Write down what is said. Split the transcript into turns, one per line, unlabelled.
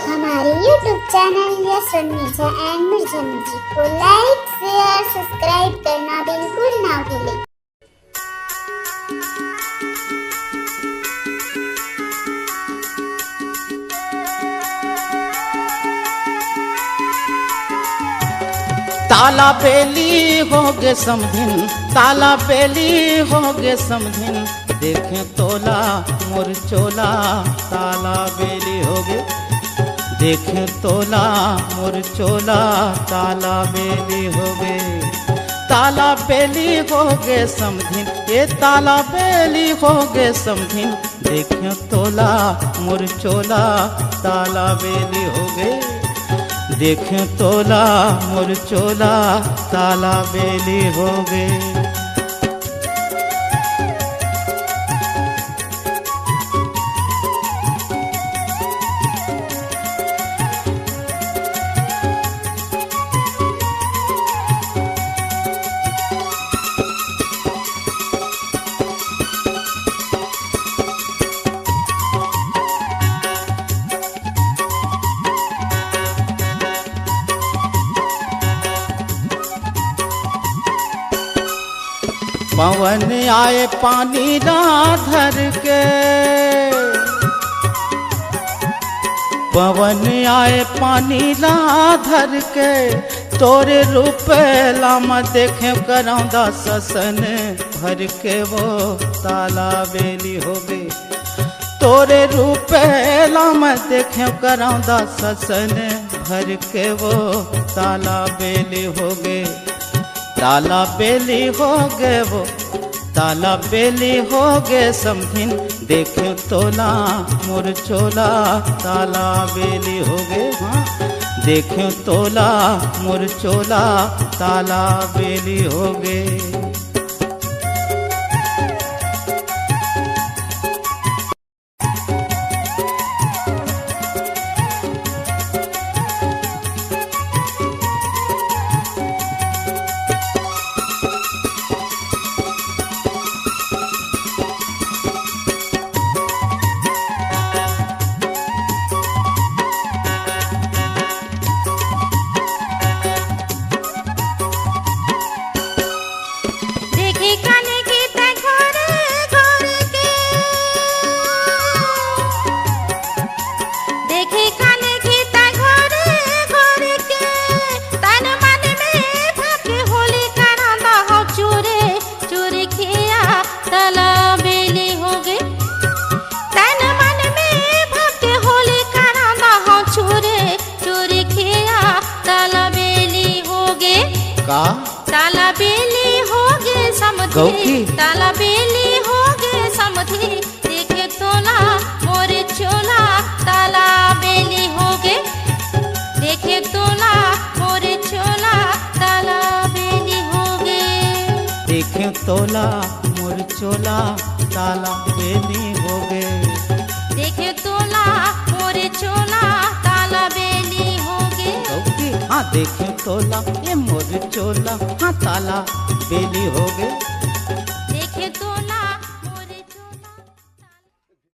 हमारे YouTube channel yes media and Mirza music को like, share, subscribe करना बिल्कुल ना भूलें।
ताला बेली होगे समधिन, ताला बेली होगे समधिन, देखें तोला मोर चोला ताला बेली होगे, देखें तोला मोर चोला ताला बेली होगे। ताला बेली होगे समधिन, ये ताला बेली होगे समधिन, देखें तोला मोर चोला ताला बेली होगे, देखें तोला मोर चोला ताला बेली होगे। पवन आए पानी ना धर के, पवन आए पानी ना धर के, तोरे रूप लामा देखे करौंदा ससन भर के वो ताला बेली हो गई। तोरे रूप लामा देखे करौंदा ससन भर के वो ताला बेली हो गए। ताला बेली हो गए वो ताला बेली हो गए समधिन, देखे तोला मोर चोला ताला बेली हो गए। हाँ देखे तोला मोर चोला ताला बेली हो गए।
ताला बेली होगे समधी, ताला बेली होगे समधी, देखे तोला मोर चोला ताला बेली होगे, देखे तोला मोर चोला ताला बेली होगे,
देखे तोला मोर चोला ताला बेली होगे,
देखे तोला मोर चोला ताला बेली होगे।
हाँ देखे तोला ये मोर चोला हाँ ताला बेली होगे,
देखे तो